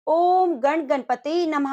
ओम गण गणपति नमः।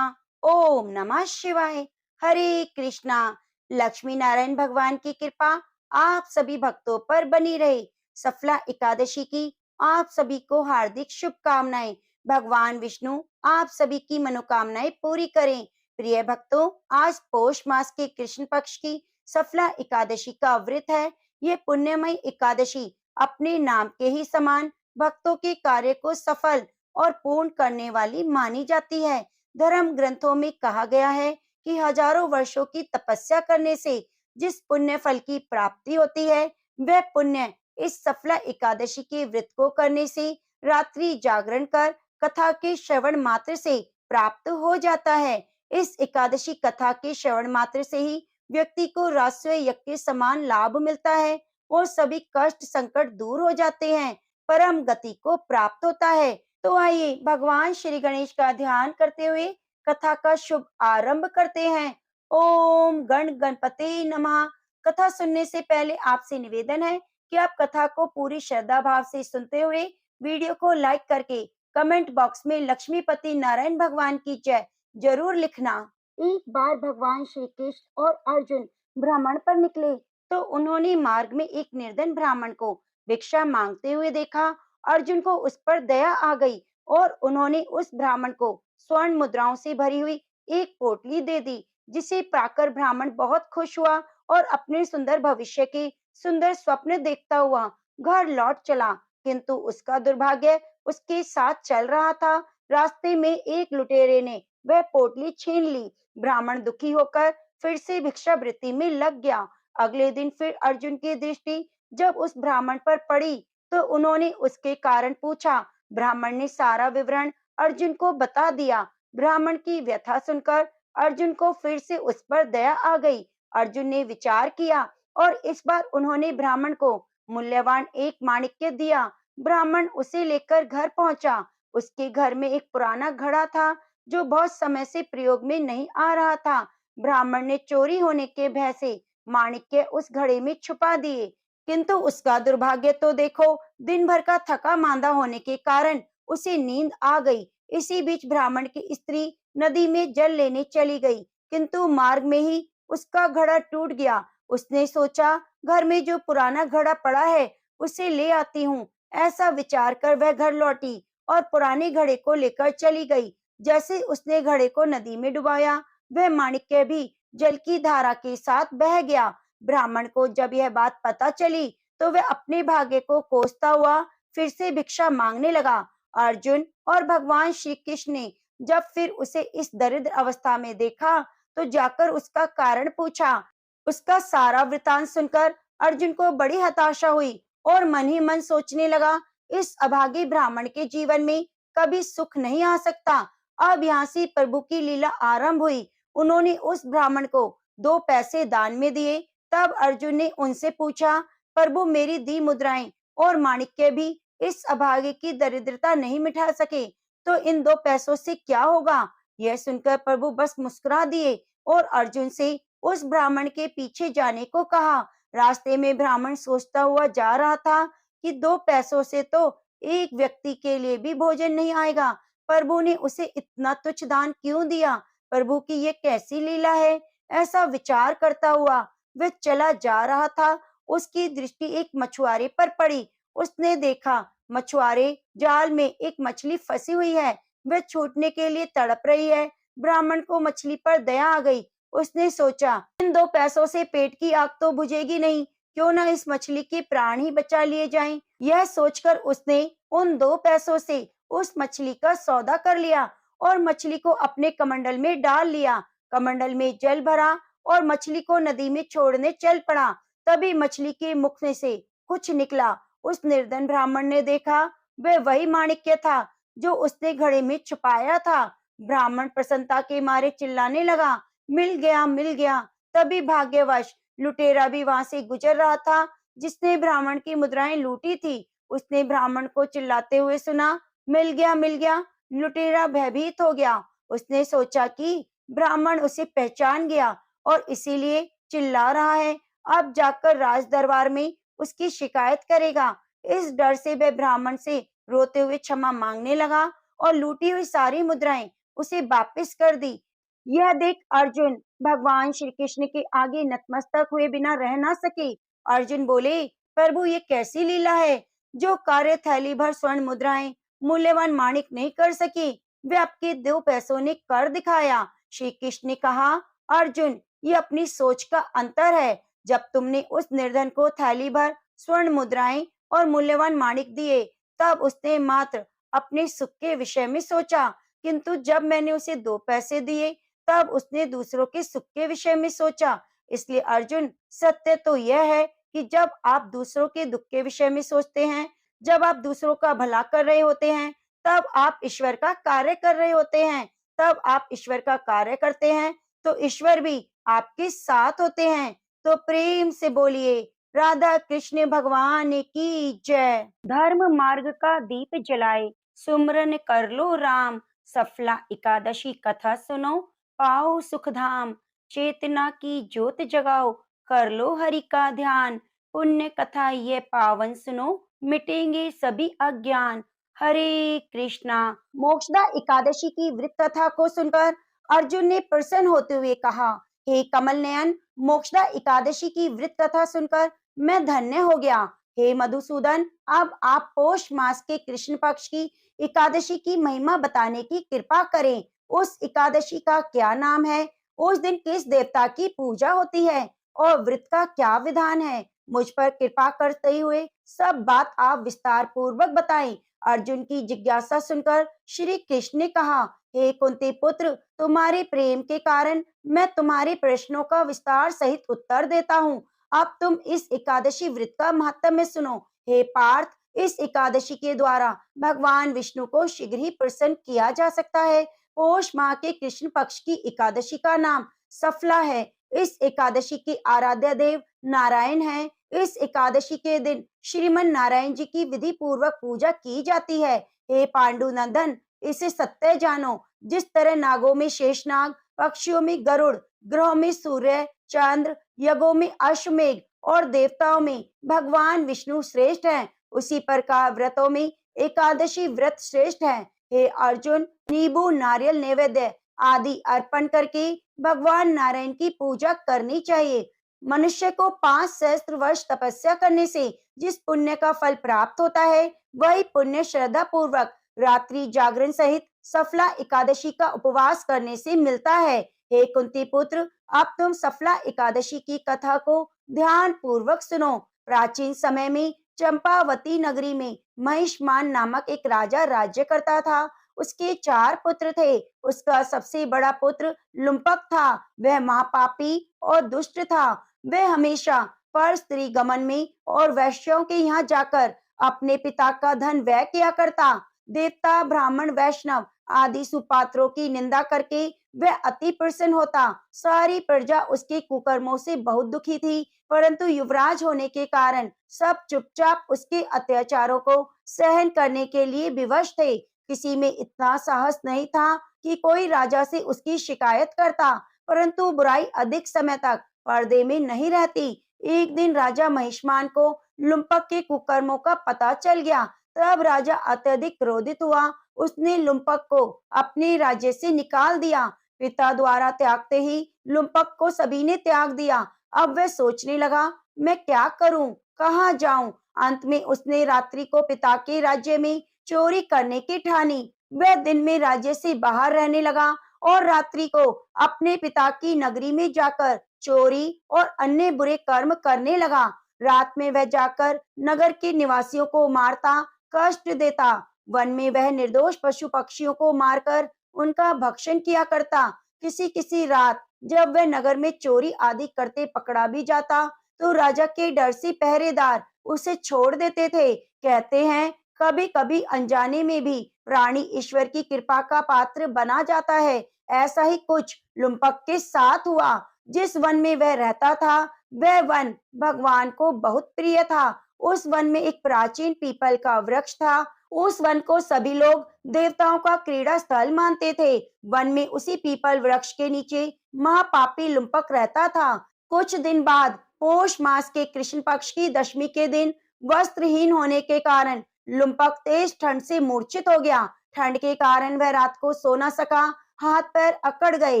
ओम नमः शिवाय। हरे कृष्णा। लक्ष्मी नारायण भगवान की कृपा आप सभी भक्तों पर बनी रहे। सफला एकादशी की आप सभी को हार्दिक शुभकामनाएं। भगवान विष्णु आप सभी की मनोकामनाएं पूरी करें। प्रिय भक्तों, आज पौष मास के कृष्ण पक्ष की सफला एकादशी का व्रत है। ये पुण्यमय एकादशी अपने नाम के ही समान भक्तों के कार्य को सफल और पूर्ण करने वाली मानी जाती है। धर्म ग्रंथों में कहा गया है कि हजारों वर्षों की तपस्या करने से जिस पुण्य फल की प्राप्ति होती है, वह पुण्य इस सफला एकादशी के व्रत को करने से, रात्रि जागरण कर कथा के श्रवण मात्र से प्राप्त हो जाता है। इस एकादशी कथा के श्रवण मात्र से ही व्यक्ति को राजस्व यज्ञ के समान लाभ मिलता है और सभी कष्ट संकट दूर हो जाते हैं, परम गति को प्राप्त होता है। तो आइए भगवान श्री गणेश का ध्यान करते हुए कथा का शुभ आरंभ करते हैं। ओम गण गणपति नमः। कथा सुनने से पहले आपसे निवेदन है कि आप कथा को पूरी श्रद्धा भाव से सुनते हुए वीडियो को लाइक करके कमेंट बॉक्स में लक्ष्मीपति नारायण भगवान की जय जरूर लिखना। एक बार भगवान श्री कृष्ण और अर्जुन भ्रमण पर निकले तो उन्होंने मार्ग में एक निर्धन ब्राह्मण को भिक्षा मांगते हुए देखा। अर्जुन को उस पर दया आ गई और उन्होंने उस ब्राह्मण को स्वर्ण मुद्राओं से भरी हुई एक पोटली दे दी, जिसे पाकर ब्राह्मण बहुत खुश हुआ और अपने सुंदर भविष्य के सुंदर स्वप्न देखता हुआ घर लौट चला। किंतु उसका दुर्भाग्य उसके साथ चल रहा था। रास्ते में एक लुटेरे ने वह पोटली छीन ली। ब्राह्मण दुखी होकर फिर से भिक्षावृत्ति में लग गया। अगले दिन फिर अर्जुन की दृष्टि जब उस ब्राह्मण पर पड़ी तो उन्होंने उसके कारण पूछा। ब्राह्मण ने सारा विवरण अर्जुन को बता दिया। ब्राह्मण की व्यथा सुनकर अर्जुन को फिर से उस पर दया आ गई। अर्जुन ने विचार किया और इस बार उन्होंने ब्राह्मण को मूल्यवान एक माणिक्य दिया। ब्राह्मण उसे लेकर घर पहुंचा। उसके घर में एक पुराना घड़ा था जो बहुत समय से प्रयोग में नहीं आ रहा था। ब्राह्मण ने चोरी होने के भय से माणिक्य उस घड़े में छुपा दिए। किंतु उसका दुर्भाग्य तो देखो, दिन भर का थका मांदा होने के कारण उसे नींद आ गई। इसी बीच ब्राह्मण की स्त्री नदी में जल लेने चली गई, किंतु मार्ग में ही उसका घड़ा टूट गया। उसने सोचा, घर में जो पुराना घड़ा पड़ा है उसे ले आती हूँ। ऐसा विचार कर वह घर लौटी और पुराने घड़े को लेकर चली गई। जैसे उसने घड़े को नदी में डुबाया, वह माणिक्य भी जल की धारा के साथ बह गया। ब्राह्मण को जब यह बात पता चली तो वह अपने भाग्य को कोसता हुआ फिर से भिक्षा मांगने लगा। अर्जुन और भगवान श्री कृष्ण ने जब फिर उसे इस दरिद्र अवस्था में देखा तो जाकर उसका कारण पूछा। उसका सारा वृतांत सुनकर अर्जुन को बड़ी हताशा हुई और मन ही मन सोचने लगा, इस अभागी ब्राह्मण के जीवन में कभी सुख नहीं आ सकता। अब यहाँ से प्रभु की लीला आरंभ हुई। उन्होंने उस ब्राह्मण को 2 पैसे दान में दिए। तब अर्जुन ने उनसे पूछा, प्रभु मेरी दी मुद्राएं और माणिक्य भी इस अभागे की दरिद्रता नहीं मिटा सके, तो इन 2 पैसों से क्या होगा? यह सुनकर प्रभु बस मुस्कुरा दिए और अर्जुन से उस ब्राह्मण के पीछे जाने को कहा। रास्ते में ब्राह्मण सोचता हुआ जा रहा था कि 2 पैसों से तो एक व्यक्ति के लिए भी भोजन नहीं आएगा। प्रभु ने उसे इतना तुच्छ दान क्यों दिया? प्रभु की ये कैसी लीला है? ऐसा विचार करता हुआ वह चला जा रहा था। उसकी दृष्टि एक मछुआरे पर पड़ी। उसने देखा मछुआरे जाल में एक मछली फंसी हुई है, वह छूटने के लिए तड़प रही है। ब्राह्मण को मछली पर दया आ गई। उसने सोचा, इन 2 पैसों से पेट की आग तो बुझेगी नहीं, क्यों ना इस मछली के प्राण ही बचा लिए जाएं। यह सोचकर उसने उन 2 पैसों से उस मछली का सौदा कर लिया और मछली को अपने कमंडल में डाल लिया। कमंडल में जल भरा और मछली को नदी में छोड़ने चल पड़ा। तभी मछली के मुख में से कुछ निकला। उस निर्धन ब्राह्मण ने देखा, वह वही माणिक्य था जो उसने घड़े में छुपाया था। ब्राह्मण प्रसन्नता के मारे चिल्लाने लगा, मिल गया मिल गया। तभी भाग्यवश लुटेरा भी वहां से गुजर रहा था, जिसने ब्राह्मण की मुद्राएं लूटी थी। उसने ब्राह्मण को चिल्लाते हुए सुना, मिल गया मिल गया। लुटेरा भयभीत हो गया। उसने सोचा कि ब्राह्मण उसे पहचान गया और इसीलिए चिल्ला रहा है। अब जाकर राज दरबार में उसकी शिकायत करेगा। इस डर से वह ब्राह्मण से रोते हुए क्षमा मांगने लगा और लूटी हुई सारी मुद्राएं उसे वापस कर दी। यह देख अर्जुन भगवान श्री कृष्ण के आगे नतमस्तक हुए बिना रह ना सके। अर्जुन बोले, प्रभु ये कैसी लीला है, जो कार्य थैली भर स्वर्ण मुद्राएं मूल्यवान माणिक नहीं कर सकी, वे आपके 2 पैसों ने कर दिखाया। श्री कृष्ण ने कहा, अर्जुन ये अपनी सोच का अंतर है। जब तुमने उस निर्धन को थैली भर स्वर्ण मुद्राएं और मूल्यवान माणिक दिए, तब उसने मात्र अपने सुख के विषय में सोचा, किंतु जब मैंने उसे 2 पैसे दिए, तब उसने दूसरों के सुख के विषय में सोचा। इसलिए अर्जुन, सत्य तो यह है कि जब आप दूसरों के दुख के विषय में सोचते हैं, जब आप दूसरों का भला कर रहे होते हैं, तब आप ईश्वर का कार्य कर रहे होते हैं। तब आप ईश्वर का कार्य करते हैं, तो ईश्वर भी आपके साथ होते हैं। तो प्रेम से बोलिए, राधा कृष्ण भगवान की जय। धर्म मार्ग का दीप जलाए, सुमरन कर लो राम। सफला एकादशी कथा सुनो, पाओ सुख धाम। चेतना की ज्योत जगाओ, कर लो हरि का ध्यान। पुण्य कथा ये पावन सुनो, मिटेंगे सभी अज्ञान। हरे कृष्णा। मोक्षदा एकादशी की व्रत कथा को सुनकर अर्जुन ने प्रसन्न होते हुए कहा, हे कमल नयन, मोक्षदा एकादशी की व्रत कथा सुनकर मैं धन्य हो गया। हे मधुसूदन, अब आप पौष मास के कृष्ण पक्ष की एकादशी की महिमा बताने की कृपा करें। उस एकादशी का क्या नाम है, उस दिन किस देवता की पूजा होती है और व्रत का क्या विधान है, मुझ पर कृपा करते हुए सब बात आप विस्तार पूर्वक बताएं। अर्जुन की जिज्ञासा सुनकर श्री कृष्ण ने कहा, हे कुंती पुत्र, तुम्हारे प्रेम के कारण मैं तुम्हारे प्रश्नों का विस्तार सहित उत्तर देता हूँ। अब तुम इस एकादशी व्रत का महत्व सुनो। हे पार्थ, इस एकादशी के द्वारा भगवान विष्णु को शीघ्र ही प्रसन्न किया जा सकता है। पौष माह के कृष्ण पक्ष की एकादशी का नाम सफला है। इस एकादशी के आराध्य देव नारायण हैं। इस एकादशी के दिन श्रीमन नारायण जी की विधि पूर्वक पूजा की जाती है। हे पांडु नंदन, इसे सत्य जानो, जिस तरह नागों में शेषनाग, पक्षियों में गरुड़, ग्रहों में सूर्य चंद्र, यज्ञों में अश्वमेघ और देवताओं में भगवान विष्णु श्रेष्ठ हैं, उसी प्रकार व्रतों में एकादशी व्रत श्रेष्ठ है। हे अर्जुन, नींबू, नारियल नैवेद्य आदि अर्पण करके भगवान नारायण की पूजा करनी चाहिए। मनुष्य को 5 सहस्त्र वर्ष तपस्या करने से जिस पुण्य का फल प्राप्त होता है, वही पुण्य श्रद्धा पूर्वक रात्रि जागरण सहित सफला एकादशी का उपवास करने से मिलता है। हे कुंती पुत्र, अब तुम सफला एकादशी की कथा को ध्यान पूर्वक सुनो। प्राचीन समय में चंपावती नगरी में महिष्मान नामक एक राजा राज्य करता था। उसके 4 पुत्र थे। उसका सबसे बड़ा पुत्र लुम्पक था। वह महापापी और दुष्ट था। वह हमेशा पर स्त्री गमन में और वैश्यों के यहाँ जाकर अपने पिता का धन व्यय किया करता। देवता, ब्राह्मण, वैष्णव आदि सुपात्रों की निंदा करके वह अति प्रसन्न होता। सारी प्रजा उसके कुकर्मों से बहुत दुखी थी, परंतु युवराज होने के कारण सब चुपचाप उसके अत्याचारों को सहन करने के लिए विवश थे। किसी में इतना साहस नहीं था कि कोई राजा से उसकी शिकायत करता, परंतु बुराई अधिक समय तक पर्दे में नहीं रहती। एक दिन राजा महिष्मान को लुम्पक के कुकर्मों का पता चल गया। तब राजा अत्यधिक क्रोधित हुआ। उसने लुम्पक को अपने राज्य से निकाल दिया। पिता द्वारा त्यागते ही लुम्पक को सभी ने त्याग दिया। अब वह सोचने लगा, मैं क्या करूं, कहाँ जाऊं। अंत में उसने रात्रि को पिता के राज्य में चोरी करने की ठानी। वह दिन में राज्य से बाहर रहने लगा और रात्रि को अपने पिता की नगरी में जाकर चोरी और अन्य बुरे कर्म करने लगा। रात में वह जाकर नगर के निवासियों को मारता, कष्ट देता। वन में वह निर्दोष पशु पक्षियों को मारकर उनका भक्षण किया करता। किसी किसी रात जब वह नगर में चोरी आदि करते पकड़ा भी जाता, तो राजा के डर से पहरेदार उसे छोड़ देते थे। कहते हैं, कभी कभी अनजाने में भी प्राणी ईश्वर की कृपा का पात्र बना जाता है। ऐसा ही कुछ लुम्पक के साथ हुआ। जिस वन में वह रहता था, वह वन भगवान को बहुत प्रिय था। उस वन में एक प्राचीन पीपल का वृक्ष था। उस वन को सभी लोग देवताओं का क्रीड़ा स्थल मानते थे। वन में उसी पीपल वृक्ष के नीचे महापापी लुम्पक रहता था। कुछ दिन बाद पौष मास के कृष्ण पक्ष की दशमी के दिन वस्त्रहीन होने के कारण लुम्पक तेज ठंड से मूर्छित हो गया। ठंड के कारण वह रात को सो न सका, हाथ पैर अकड़ गए।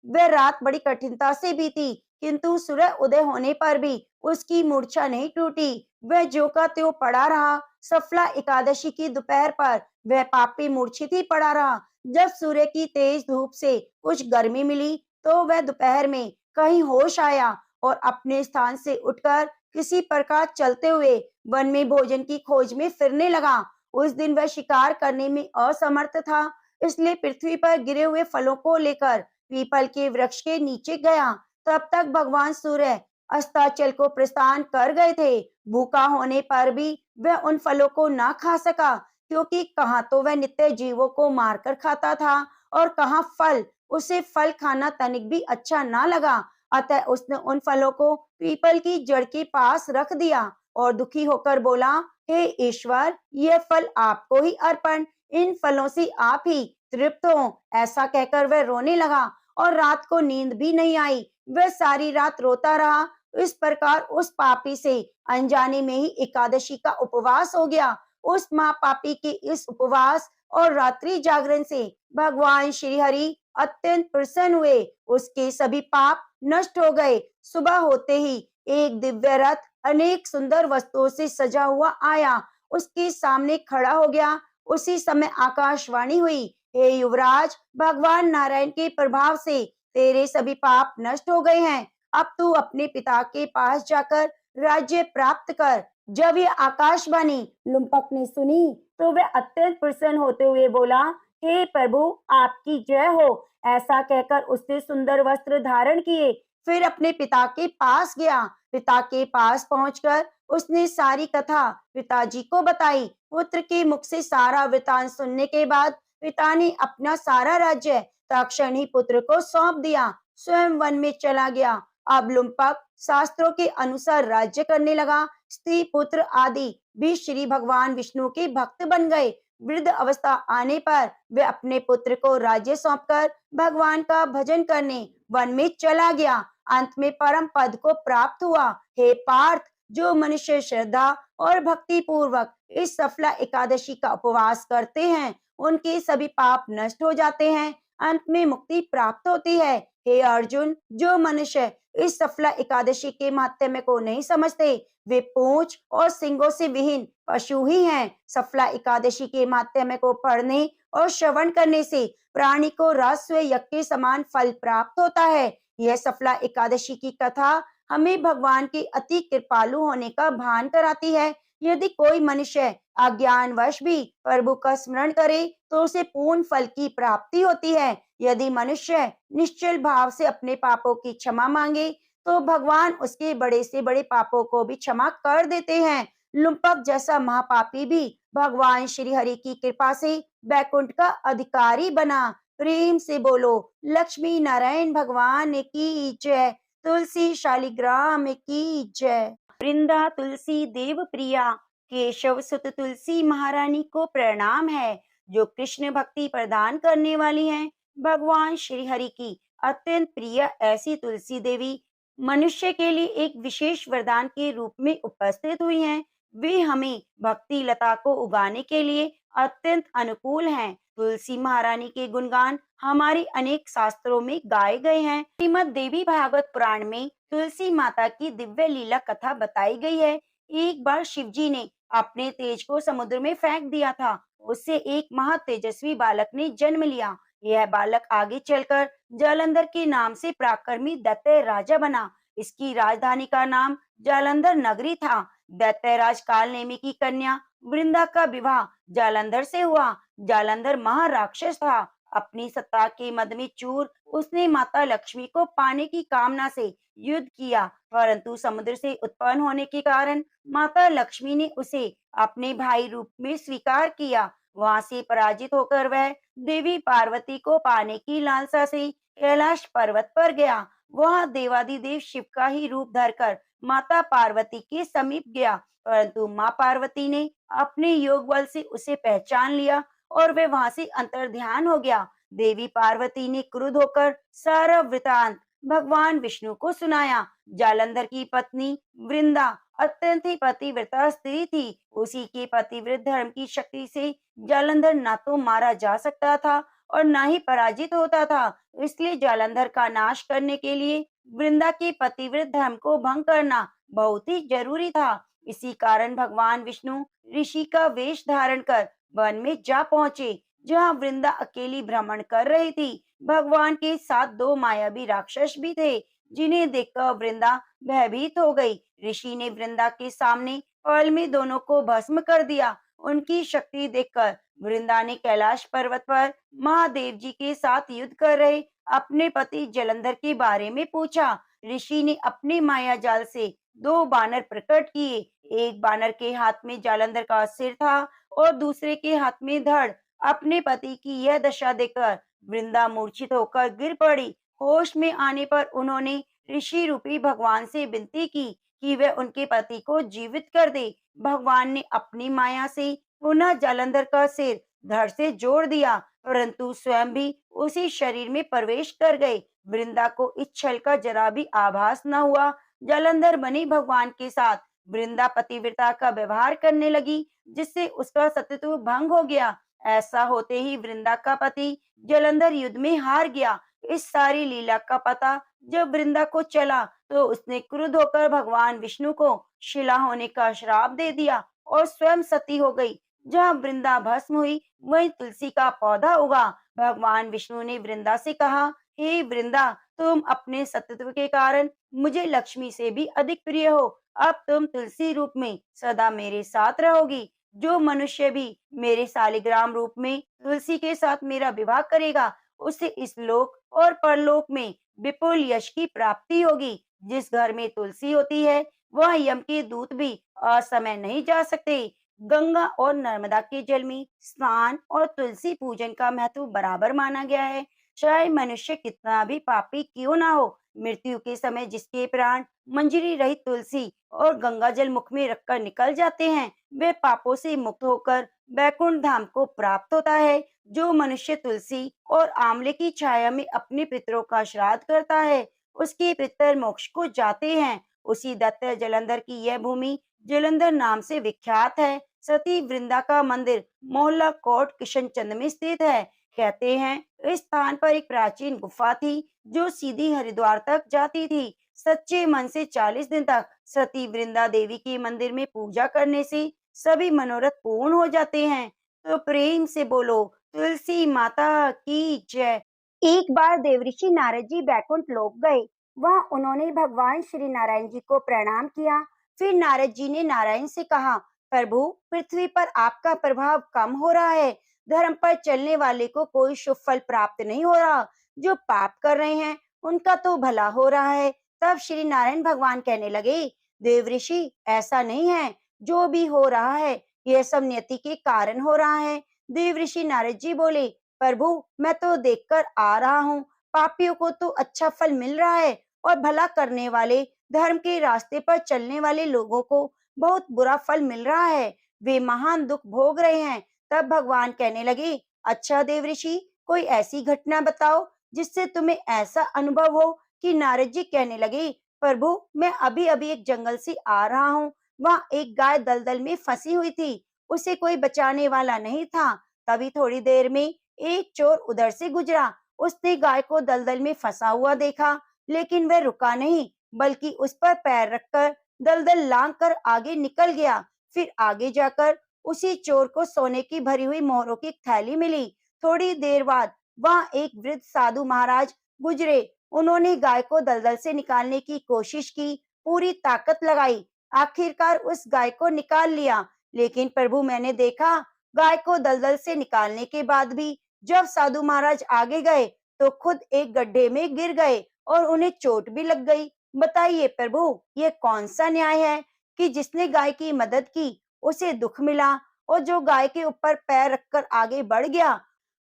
वह रात बड़ी कठिनता से बीती, किंतु सूर्य उदय होने पर भी उसकी मूर्छा नहीं टूटी। वह ज्यों का त्यों पड़ा रहा। सफला एकादशी की दोपहर पर वह पापी मूर्छित ही पड़ा रहा। जब सूर्य की तेज धूप से कुछ गर्मी मिली, तो वह दोपहर में कहीं होश आया और अपने स्थान से उठकर किसी प्रकार चलते हुए वन में भोजन की खोज में फिरने लगा। उस दिन वह शिकार करने में असमर्थ था, इसलिए पृथ्वी पर गिरे हुए फलों को लेकर पीपल के वृक्ष के नीचे गया। तब तक भगवान सूर्य अस्ताचल को प्रस्थान कर गए थे। भूखा होने पर भी वह उन फलों को ना खा सका, क्योंकि कहाँ तो वह नित्य जीवों को मारकर खाता था और कहाँ फल, उसे फल खाना तनिक भी अच्छा ना लगा। अतः उसने उन फलों को पीपल की जड़ के पास रख दिया और दुखी होकर बोला, हे ईश्वर, ये फल आपको ही अर्पण, इन फलों से आप ही तृप्त हो। ऐसा कहकर वह रोने लगा और रात को नींद भी नहीं आई। वह सारी रात रोता रहा। इस प्रकार उस पापी से अनजाने में ही एकादशी का उपवास हो गया। उस महापापी के इस उपवास और रात्रि जागरण से भगवान श्री हरि अत्यंत प्रसन्न हुए। उसके सभी पाप नष्ट हो गए। सुबह होते ही एक दिव्य रथ अनेक सुंदर वस्तुओं से सजा हुआ आया, उसके सामने खड़ा हो गया। उसी समय आकाशवाणी हुई, हे युवराज, भगवान नारायण के प्रभाव से तेरे सभी पाप नष्ट हो गए हैं। अब तू अपने पिता के पास जाकर राज्य प्राप्त कर। जब ये आकाशवाणी लुम्पक ने सुनी, तो वह अत्यंत प्रसन्न होते हुए बोला, हे प्रभु, आपकी जय हो। ऐसा कहकर उसने सुंदर वस्त्र धारण किए, फिर अपने पिता के पास गया। पिता के पास पहुंचकर उसने सारी कथा पिताजी को बताई। पुत्र के मुख से सारा वृतांत सुनने के बाद पिता ने अपना सारा राज्य तत्क्षण ही पुत्र को सौंप दिया, स्वयं वन में चला गया। अब लुम्पक शास्त्रों के अनुसार राज्य करने लगा। स्त्री पुत्र आदि भी श्री भगवान विष्णु के भक्त बन गए। वृद्ध अवस्था आने पर वे अपने पुत्र को राज्य सौंपकर भगवान का भजन करने वन में चला गया। अंत में परम पद को प्राप्त हुआ। हे पार्थ, जो मनुष्य श्रद्धा और भक्ति पूर्वक इस सफला एकादशी का उपवास करते हैं, उनके सभी पाप नष्ट हो जाते हैं, अंत में मुक्ति प्राप्त होती है। हे अर्जुन, जो मनुष्य इस सफला एकादशी के महात्म्य को नहीं समझते, वे पूंछ और सींगों से विहीन पशु ही हैं। सफला एकादशी के महात्म्य को पढ़ने और श्रवण करने से प्राणी को राजस्व यज्ञ के समान फल प्राप्त होता है। यह सफला एकादशी की कथा हमें भगवान के अति कृपालु होने का भान कराती है। यदि कोई मनुष्य अज्ञानवश भी प्रभु का स्मरण करे, तो उसे पूर्ण फल की प्राप्ति होती है। यदि मनुष्य निश्चल भाव से अपने पापों की क्षमा मांगे, तो भगवान उसके बड़े से बड़े पापों को भी क्षमा कर देते हैं। लुम्पक जैसा महापापी भी भगवान श्री हरि की कृपा से बैकुंठ का अधिकारी बना। प्रेम से बोलो, लक्ष्मी नारायण भगवान की जय। तुलसी शालिग्राम की जय। वृंदा तुलसी देव प्रिया, केशव सुत तुलसी महारानी को प्रणाम है, जो कृष्ण भक्ति प्रदान करने वाली हैं। भगवान श्री हरि की अत्यंत प्रिय ऐसी तुलसी देवी मनुष्य के लिए एक विशेष वरदान के रूप में उपस्थित हुई हैं। वे हमें भक्ति लता को उगाने के लिए अत्यंत अनुकूल हैं। तुलसी महारानी के गुणगान हमारे अनेक शास्त्रों में गाए गए हैं। श्रीमद् देवी भागवत पुराण में तुलसी माता की दिव्य लीला कथा बताई गई है। एक बार शिव जी ने अपने तेज को समुद्र में फेंक दिया था। उससे एक महा तेजस्वी बालक ने जन्म लिया। यह बालक आगे चलकर जालंधर के नाम से पराक्रमी दैत्य राजा बना। इसकी राजधानी का नाम जालंधर नगरी था। दैत्यराज कालनेमी की कन्या वृंदा का विवाह जालंधर से हुआ। जालंधर महाराक्षस था। अपनी सत्ता के मद में चूर उसने माता लक्ष्मी को पाने की कामना से युद्ध किया, परंतु समुद्र से उत्पन्न होने के कारण माता लक्ष्मी ने उसे अपने भाई रूप में स्वीकार किया। वहां से पराजित होकर वह देवी पार्वती को पाने की लालसा से कैलाश पर्वत पर गया। वहां देवादिदेव शिव का ही रूप धरकर माता पार्वती के समीप गया, परंतु माँ पार्वती ने अपने योग बल से उसे पहचान लिया और वह वहां से अंतर्ध्यान हो गया। देवी पार्वती ने क्रुद्ध होकर सारा वृतांत भगवान विष्णु को सुनाया। जालंधर की पत्नी वृंदा अत्यंत ही पतिव्रता स्त्री थी। उसी के पतिव्रत धर्म की शक्ति से जालंधर ना तो मारा जा सकता था और ना ही पराजित होता था। इसलिए जालंधर का नाश करने के लिए वृंदा के पतिव्रत धर्म को भंग करना बहुत ही जरूरी था। इसी कारण भगवान विष्णु ऋषि का वेश धारण कर वन में जा पहुंचे, जहां वृंदा अकेली भ्रमण कर रही थी। भगवान के साथ दो मायावी राक्षस भी थे, जिन्हें देखकर वृंदा भयभीत हो गई। ऋषि ने वृंदा के सामने पल में दोनों को भस्म कर दिया। उनकी शक्ति देखकर वृंदा ने कैलाश पर्वत पर महादेव जी के साथ युद्ध कर रहे अपने पति जलंधर के बारे में पूछा। ऋषि ने अपने माया जाल से दो बानर प्रकट किए। एक बानर के हाथ में जालंधर का सिर था और दूसरे के हाथ में धड़। अपने पति की यह दशा देखकर वृंदा मूर्छित होकर गिर पड़ी। होश में आने पर उन्होंने ऋषि रूपी भगवान से विनती की कि वे उनके पति को जीवित कर दे। भगवान ने अपनी माया से पुनः जालंधर का सिर धड़ से जोड़ दिया, परंतु स्वयं भी उसी शरीर में प्रवेश कर गए। वृंदा को इस छल का जरा भी आभास न हुआ। जालंधर बनी भगवान के साथ वृंदा पतिव्रता का व्यवहार करने लगी, जिससे उसका सतीत्व भंग हो गया। ऐसा होते ही वृंदा का पति जालंधर युद्ध में हार गया। इस सारी लीला का पता जब वृंदा को चला तो उसने क्रुद्ध होकर भगवान विष्णु को शिला होने का श्राप दे दिया और स्वयं सती हो गई। जहाँ वृंदा भस्म हुई वहीं तुलसी का पौधा उगा। भगवान विष्णु ने वृंदा से कहा, हे वृंदा, तुम अपने सतीत्व के कारण मुझे लक्ष्मी से भी अधिक प्रिय हो। अब तुम तुलसी रूप में सदा मेरे साथ रहोगी। जो मनुष्य भी मेरे शालिग्राम रूप में तुलसी के साथ मेरा विवाह करेगा, उसे इस लोक और परलोक में विपुल यश की प्राप्ति होगी। जिस घर में तुलसी होती है, वह यम के दूत भी असमय नहीं जा सकते। गंगा और नर्मदा के जल में स्नान और तुलसी पूजन का महत्व बराबर माना गया है। चाहे मनुष्य कितना भी पापी क्यों ना हो, मृत्यु के समय जिसके प्राण मंजरी रहित तुलसी और गंगा जल मुख में रखकर निकल जाते हैं, वे पापों से मुक्त होकर वैकुंठ धाम को प्राप्त होता है। जो मनुष्य तुलसी और आंवले की छाया में अपने पितरों का श्राद्ध करता है, उसके पितर मोक्ष को जाते हैं। उसी दत्त जलंधर की यह भूमि जलंधर नाम से विख्यात है। सती वृंदा का मंदिर मोहल्ला कोट किशनचंद में स्थित है। कहते हैं इस स्थान पर एक प्राचीन गुफा थी जो सीधी हरिद्वार तक जाती थी। सच्चे मन से 40 दिन तक सती वृंदा देवी के मंदिर में पूजा करने से सभी मनोरथ पूर्ण हो जाते हैं। तो प्रेम से बोलो तुलसी माता की जय। एक बार देवऋषि नारद जी बैकुंठ लोक गए। वहां उन्होंने भगवान श्री नारायण जी को प्रणाम किया। फिर नारद जी ने नारायण से कहा, प्रभु, पृथ्वी पर आपका प्रभाव कम हो रहा है। धर्म पर चलने वाले को कोई शुभ फल प्राप्त नहीं हो रहा। जो पाप कर रहे हैं उनका तो भला हो रहा है। तब श्री नारायण भगवान कहने लगे, देवऋषि, ऐसा नहीं है। जो भी हो रहा है यह सब नियति के कारण हो रहा है। देवऋषि नारद जी बोले, प्रभु, मैं तो देखकर आ रहा हूँ, पापियों को तो अच्छा फल मिल रहा है और भला करने वाले, धर्म के रास्ते पर चलने वाले लोगों को बहुत बुरा फल मिल रहा है। वे महान दुख भोग रहे हैं। तब भगवान कहने लगे, अच्छा देवऋषि, कोई ऐसी घटना बताओ जिससे तुम्हें ऐसा अनुभव हो कि नारद जी कहने लगे, प्रभु, मैं अभी अभी एक जंगल से आ रहा हूँ। वहाँ एक गाय दलदल में फंसी हुई थी। उसे कोई बचाने वाला नहीं था। तभी थोड़ी देर में एक चोर उधर से गुजरा। उसने गाय को दलदल में फंसा हुआ देखा, लेकिन वह रुका नहीं, बल्कि उस पर पैर रखकर दलदल लांग कर आगे निकल गया। फिर आगे जाकर उसी चोर को सोने की भरी हुई मोहरों की थैली मिली। थोड़ी देर बाद वहां एक वृद्ध साधु महाराज गुजरे। उन्होंने गाय को दलदल से निकालने की कोशिश की, पूरी ताकत लगाई। आखिरकार उस गाय को निकाल लिया। लेकिन प्रभु, मैंने देखा, गाय को दलदल से निकालने के बाद भी जब साधु महाराज आगे गए तो खुद एक गड्ढे में गिर गए और उन्हें चोट भी लग गई। बताइए प्रभु, ये कौन सा न्याय है कि जिसने गाय की मदद की उसे दुख मिला, और जो गाय के ऊपर पैर रखकर आगे बढ़ गया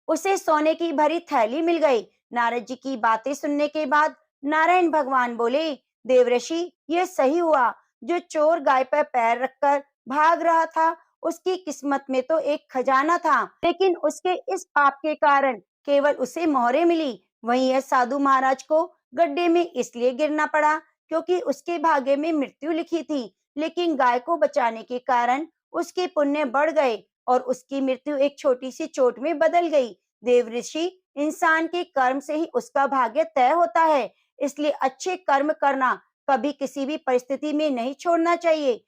उसे सोने की भरी थैली मिल गई। नारद जी की बातें सुनने के बाद नारायण भगवान बोले, देवऋषि, ये सही हुआ। जो चोर गाय पर पैर रखकर भाग रहा था, उसकी किस्मत में तो एक खजाना था, लेकिन उसके इस पाप के कारण केवल उसे मोहरे मिली। वहीं यह साधु महाराज को गड्ढे में इसलिए गिरना पड़ा क्योंकि उसके भाग्य में मृत्यु लिखी थी। लेकिन गाय को बचाने के कारण उसके पुण्य बढ़ गए और उसकी मृत्यु एक छोटी सी चोट में बदल गई। देव ऋषि, इंसान के कर्म से ही उसका भाग्य तय होता है, इसलिए अच्छे कर्म करना कभी किसी भी परिस्थिति में नहीं छोड़ना चाहिए।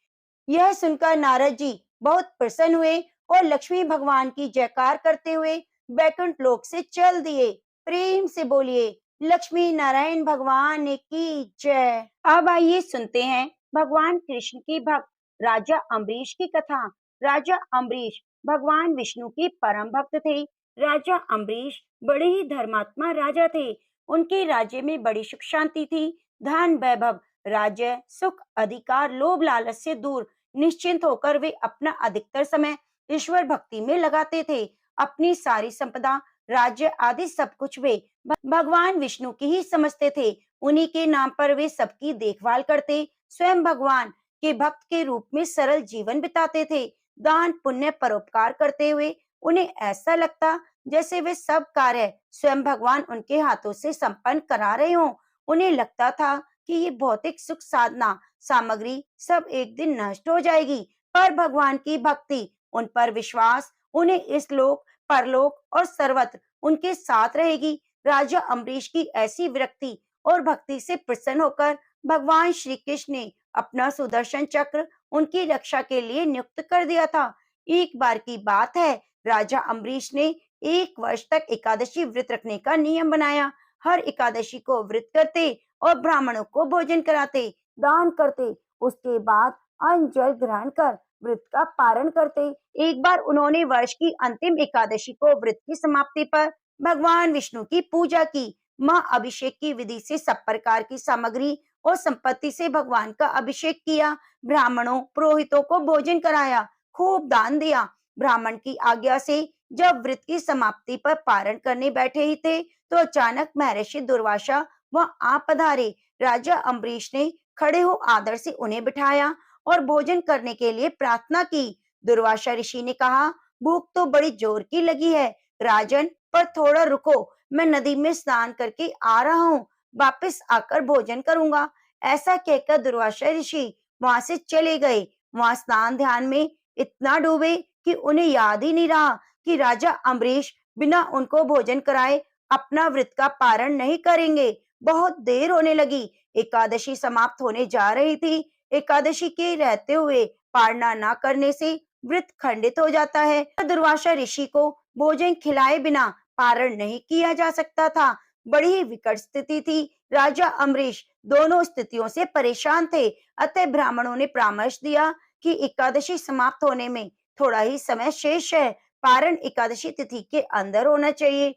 यह सुनकर नारद जी बहुत प्रसन्न हुए और लक्ष्मी भगवान की जयकार करते हुए बैकुंठ लोक से चल दिए। प्रेम से बोलिए लक्ष्मी नारायण भगवान की जय। अब आइए सुनते हैं भगवान कृष्ण की भक्त राजा अम्बरीश की कथा। राजा अम्बरीश भगवान विष्णु के परम भक्त थे। राजा अम्बरीश बड़े ही धर्मात्मा राजा थे। उनके राज्य में बड़ी सुख शांति थी। धन वैभव, राज्य, सुख, अधिकार, लोभ लालच से दूर निश्चिंत होकर वे अपना अधिकतर समय ईश्वर भक्ति में लगाते थे। अपनी सारी संपदा, राज्य आदि सब कुछ वे भगवान विष्णु की ही समझते थे। उन्हीं के नाम पर वे सबकी देखभाल करते, स्वयं भगवान के भक्त के रूप में सरल जीवन बिताते थे। दान पुण्य परोपकार करते हुए उन्हें ऐसा लगता जैसे वे सब कार्य स्वयं भगवान उनके हाथों से संपन्न करा रहे हों। उन्हें लगता था कि ये भौतिक सुख साधना सामग्री सब एक दिन नष्ट हो जाएगी, पर भगवान की भक्ति, उन पर विश्वास उन्हें इस लोक, परलोक और सर्वत्र उनके साथ रहेगी। राजा अम्बरीश की ऐसी विरक्ति और भक्ति से प्रसन्न होकर भगवान श्री कृष्ण ने अपना सुदर्शन चक्र उनकी रक्षा के लिए नियुक्त कर दिया था। एक बार की बात है, राजा अम्बरीश ने 1 वर्ष तक एकादशी व्रत रखने का नियम बनाया। हर एकादशी को व्रत करते और ब्राह्मणों को भोजन कराते, दान करते। उसके बाद अन्न जल ग्रहण कर व्रत का पारण करते। एक बार उन्होंने वर्ष की अंतिम एकादशी को व्रत की समाप्ति पर भगवान विष्णु की पूजा की। महाअभिषेक की विधि से सब प्रकार की सामग्री और संपत्ति से भगवान का अभिषेक किया। ब्राह्मणों पुरोहितों को भोजन कराया, खूब दान दिया। ब्राह्मण की आज्ञा से जब व्रत की समाप्ति पर पारण करने बैठे ही थे, तो अचानक महर्षि दुर्वासा वहां आ पधारे। राजा अम्बरीश ने खड़े हो आदर से उन्हें बिठाया और भोजन करने के लिए प्रार्थना की। दुर्वासा ऋषि ने कहा, भूख तो बड़ी जोर की लगी है राजन, पर थोड़ा रुको, मैं नदी में स्नान करके आ रहा हूँ, वापस आकर भोजन करूंगा। ऐसा कहकर दुर्वासा ऋषि वहां से चले गए। वहां स्नान ध्यान में इतना डूबे कि उन्हें याद ही नहीं रहा कि राजा अम्बरीश बिना उनको भोजन कराए अपना व्रत का पारण नहीं करेंगे। बहुत देर होने लगी, एकादशी समाप्त होने जा रही थी। एकादशी के रहते हुए पारणा न करने से व्रत खंडित हो जाता है। दुर्वासा ऋषि को भोजन खिलाए बिना पारण नहीं किया जा सकता था। बड़ी ही विकट स्थिति थी। राजा अम्बरीश दोनों स्थितियों से परेशान थे। अतः ब्राह्मणों ने परामर्श दिया कि एकादशी समाप्त होने में थोड़ा ही समय शेष है, पारण एकादशी तिथि के अंदर होना चाहिए।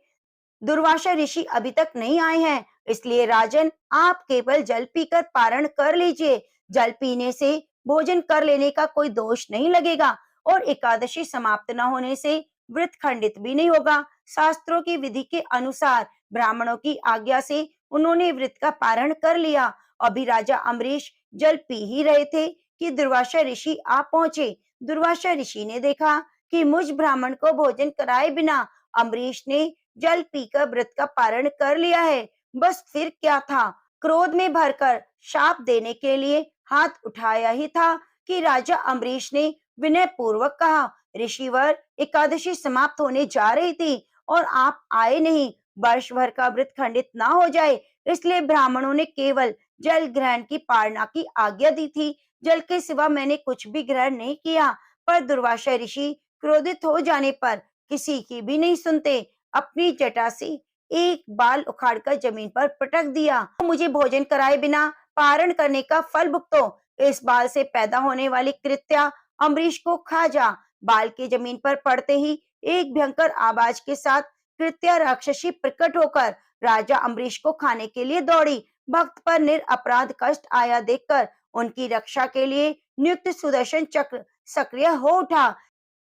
दुर्वासा ऋषि अभी तक नहीं आए हैं, इसलिए राजन आप केवल जल पीकर पारण कर लीजिए। जल पीने से भोजन कर लेने का कोई दोष नहीं लगेगा और एकादशी समाप्त न होने से व्रत खंडित भी नहीं होगा। शास्त्रों की विधि के अनुसार ब्राह्मणों की आज्ञा से उन्होंने व्रत का पारण कर लिया। अभी राजा अम्बरीश जल पी ही रहे थे कि दुर्वासा ऋषि आ पहुंचे। दुर्वासा ऋषि ने देखा कि मुझ ब्राह्मण को भोजन कराए बिना अम्बरीश ने जल पीकर व्रत का पारण कर लिया है। बस फिर क्या था, क्रोध में भरकर शाप देने के लिए हाथ उठाया ही था कि राजा अम्बरीश ने विनय पूर्वक कहा, ऋषिवर, एकादशी समाप्त होने जा रही थी और आप आए नहीं। वर्ष भर का व्रत खंडित ना हो जाए, इसलिए ब्राह्मणों ने केवल जल ग्रहण की पारणा की आज्ञा दी थी। जल के सिवा मैंने कुछ भी ग्रहण नहीं किया। पर दुर्वासा ऋषि क्रोधित हो जाने पर किसी की भी नहीं सुनते। अपनी जटा से एक बाल उखाड़कर जमीन पर पटक दिया। मुझे भोजन कराए बिना पारण करने का फल भुगतो। इस बाल से पैदा होने वाली कृत्या अम्बरीश को खा जा। बाल के जमीन पर पड़ते ही एक भयंकर आवाज के साथ कृत्या राक्षसी प्रकट होकर राजा अम्बरीश को खाने के लिए दौड़ी। भक्त पर निरपराध कष्ट आया देखकर उनकी रक्षा के लिए नियुक्त सुदर्शन चक्र सक्रिय हो उठा।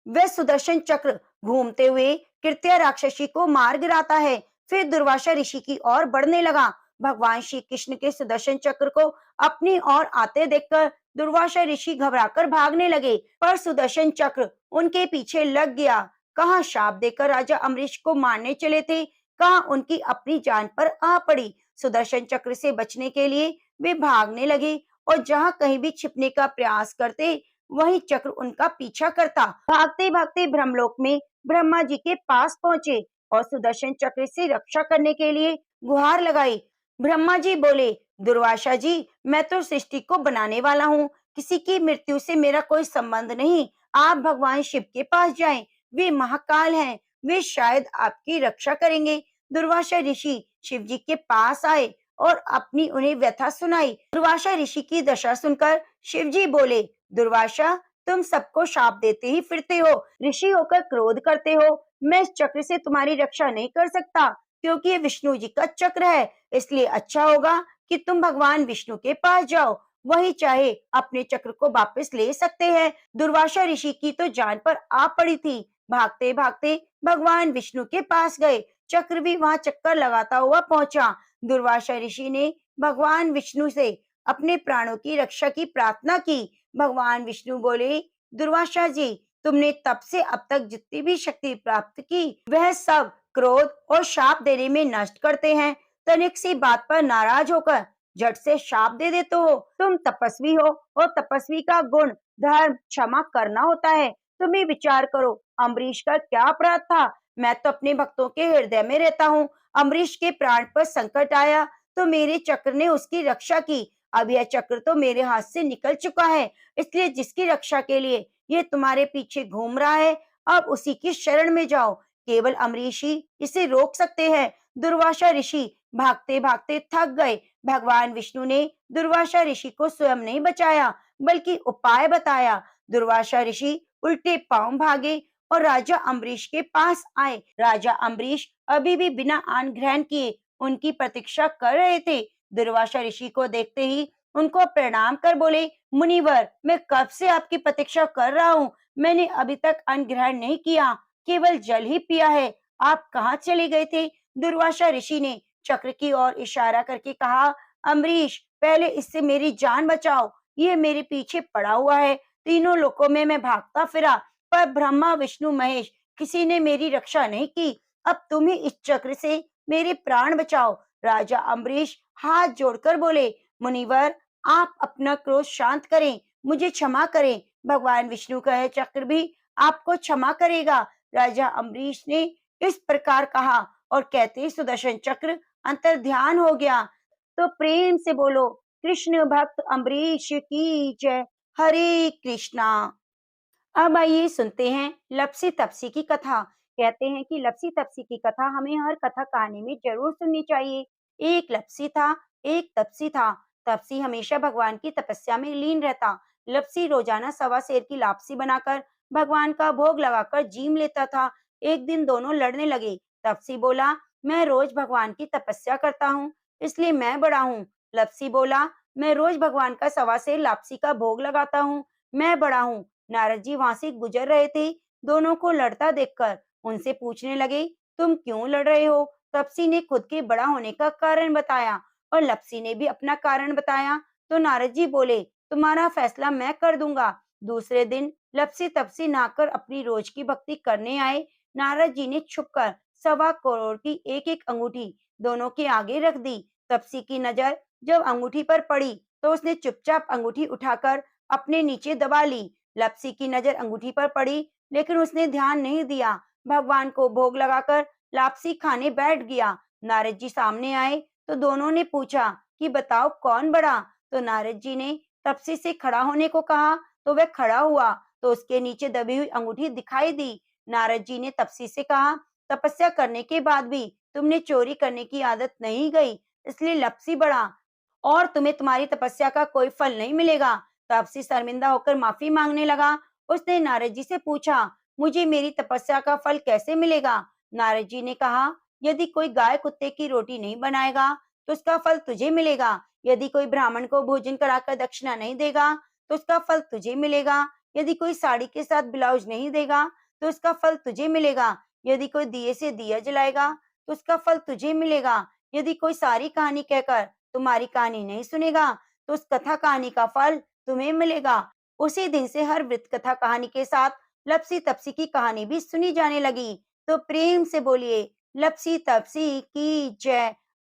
वह सुदर्शन चक्र घूमते हुए कृत्या राक्षसी को मार गिराता है, फिर दुर्वासा ऋषि की ओर बढ़ने लगा। भगवान श्री कृष्ण के सुदर्शन चक्र को अपनी ओर आते देखकर दुर्वासा ऋषि घबराकर भागने लगे, पर सुदर्शन चक्र उनके पीछे लग गया। कहाँ शाप देकर राजा अम्बरीश को मारने चले थे, कहाँ उनकी अपनी जान पर आ पड़ी। सुदर्शन चक्र से बचने के लिए वे भागने लगे और जहाँ कहीं भी छिपने का प्रयास करते, वहीं चक्र उनका पीछा करता। भागते भागते ब्रह्मलोक में ब्रह्मा जी के पास पहुंचे और सुदर्शन चक्र से रक्षा करने के लिए गुहार लगाई। ब्रह्मा जी बोले, दुर्वासा जी, मैं तो सृष्टि को बनाने वाला हूँ, किसी की मृत्यु से मेरा कोई संबंध नहीं। आप भगवान शिव के पास जाएं, वे महाकाल हैं, वे शायद आपकी रक्षा करेंगे। दुर्वासा ऋषि शिव जी के पास आए और अपनी उन्हें व्यथा सुनाई। दुर्वासा ऋषि की दशा सुनकर शिव जी बोले, दुर्वासा, तुम सबको शाप देते ही फिरते हो, ऋषि होकर क्रोध करते हो। मैं इस चक्र से तुम्हारी रक्षा नहीं कर सकता, क्योंकि ये विष्णु जी का चक्र है। इसलिए अच्छा होगा कि तुम भगवान विष्णु के पास जाओ, वही चाहे अपने चक्र को वापस ले सकते हैं। दुर्वासा ऋषि की तो जान पर आ पड़ी थी। भागते भागते भगवान विष्णु के पास गए। चक्र भी वहां चक्कर लगाता हुआ पहुंचा। दुर्वासा ऋषि ने भगवान विष्णु से अपने प्राणों की रक्षा की प्रार्थना की। भगवान विष्णु बोले, दुर्वासा जी, तुमने तब से अब तक जितनी भी शक्ति प्राप्त की, वह सब क्रोध और शाप देने में नष्ट करते हैं। तनिक सी बात पर नाराज होकर झट से शाप दे देते हो। तुम तपस्वी हो और तपस्वी का गुण धर्म क्षमा करना होता है। तुम ही विचार करो, अम्बरीश का क्या अपराध था? मैं तो अपने भक्तों के हृदय में रहता हूँ। अम्बरीश के प्राण पर संकट आया तो मेरे चक्र ने उसकी रक्षा की। अब यह चक्र तो मेरे हाथ से निकल चुका है, इसलिए जिसकी रक्षा के लिए ये तुम्हारे पीछे घूम रहा है, अब उसी की शरण में जाओ। केवल अम्बरीश ही इसे रोक सकते हैं। दुर्वासा ऋषि भागते भागते थक गए। भगवान विष्णु ने दुर्वासा ऋषि को स्वयं नहीं बचाया, बल्कि उपाय बताया। दुर्वासा ऋषि उल्टे पांव भागे और राजा अम्बरीश के पास आए। राजा अम्बरीश अभी भी बिना अन्न ग्रहण किए उनकी प्रतीक्षा कर रहे थे। दुर्वासा ऋषि को देखते ही उनको प्रणाम कर बोले, मुनिवर, मैं कब से आपकी प्रतीक्षा कर रहा हूँ। मैंने अभी तक अन्न ग्रहण नहीं किया, केवल जल ही पिया है। आप कहाँ चले गए थे? दुर्वासा ऋषि ने चक्र की ओर इशारा करके कहा, अम्बरीश, पहले इससे मेरी जान बचाओ। ये मेरे पीछे पड़ा हुआ है। तीनों लोकों में मैं भागता फिरा, पर ब्रह्मा विष्णु महेश किसी ने मेरी रक्षा नहीं की। अब तुम ही इस चक्र से मेरे प्राण बचाओ। राजा अम्बरीश हाथ जोड़कर बोले, मुनिवर, आप अपना क्रोध शांत करें, मुझे क्षमा करें। भगवान विष्णु का यह चक्र भी आपको क्षमा करेगा। राजा अम्बरीश ने इस प्रकार कहा और कहते ही सुदर्शन चक्र अंतर ध्यान हो गया। तो प्रेम से बोलो, कृष्ण भक्त अम्बरीश की जय। हरे कृष्णा। अब आइए सुनते हैं लपसी तपसी की कथा। कहते हैं कि लपसी तपसी की कथा हमें हर कथा कहानी में जरूर सुननी चाहिए। एक लपसी था, एक तपसी था। तपसी हमेशा भगवान की तपस्या में लीन रहता। लपसी रोजाना सवा सेर की लापसी बनाकर भगवान का भोग लगाकर जीम लेता था। एक दिन दोनों लड़ने लगे। तपसी बोला, मैं रोज भगवान की तपस्या करता हूँ, इसलिए मैं बड़ा हूँ। लपसी बोला, मैं रोज भगवान का सवा सेर लापसी का भोग लगाता हूँ, मैं बड़ा हूँ। नारद जी वहां से गुजर रहे थे। दोनों को लड़ता देखकर उनसे पूछने लगे, तुम क्यों लड़ रहे हो? तपसी ने खुद के बड़ा होने का कारण बताया और लपसी ने भी अपना कारण बताया। तो नारद जी बोले, तुम्हारा फैसला मैं कर दूंगा। दूसरे दिन लपसी तपसी नहाकर अपनी रोज की भक्ति करने आए। नारद जी ने छुपकर 1.25 करोड़ की एक एक अंगूठी दोनों के आगे रख दी। तपसी की नजर जब अंगूठी पर पड़ी तो उसने चुपचाप अंगूठी उठाकर अपने नीचे दबा ली। लपसी की नजर अंगूठी पर पड़ी, लेकिन उसने ध्यान नहीं दिया। भगवान को भोग लगाकर लापसी खाने बैठ गया। नारद जी सामने आए तो दोनों ने पूछा कि बताओ कौन बड़ा? तो नारद जी ने तपसी से खड़ा होने को कहा तो वह खड़ा हुआ तो उसके नीचे दबी हुई अंगूठी दिखाई दी। नारद जी ने तपसी से कहा, तपस्या करने के बाद भी तुमने चोरी करने की आदत नहीं गई, इसलिए लपसी बड़ा और तुम्हें तुम्हारी तपस्या का कोई फल नहीं मिलेगा। तापसी शर्मिंदा होकर माफी मांगने लगा। उसने नारद जी से पूछा, मुझे मेरी तपस्या का फल कैसे मिलेगा? नारद जी ने कहा, यदि कोई गाय कुत्ते की रोटी नहीं बनाएगा तो उसका फल तुझे मिलेगा। यदि कोई ब्राह्मण को भोजन कराकर दक्षिणा नहीं देगा तो उसका फल तुझे मिलेगा। यदि कोई साड़ी के साथ ब्लाउज नहीं देगा तो उसका फल तुझे मिलेगा। यदि कोई दिए से दिया जलाएगा तो उसका फल तुझे मिलेगा। यदि कोई सारी कहानी कहकर तुम्हारी कहानी नहीं सुनेगा तो उस कथा कहानी का फल तुम्हें मिलेगा। उसी दिन से हर वृत्त कथा कहानी के साथ लपसी तपसी की कहानी भी सुनी जाने लगी। तो प्रेम से बोलिए, लपसी तपसी की जय।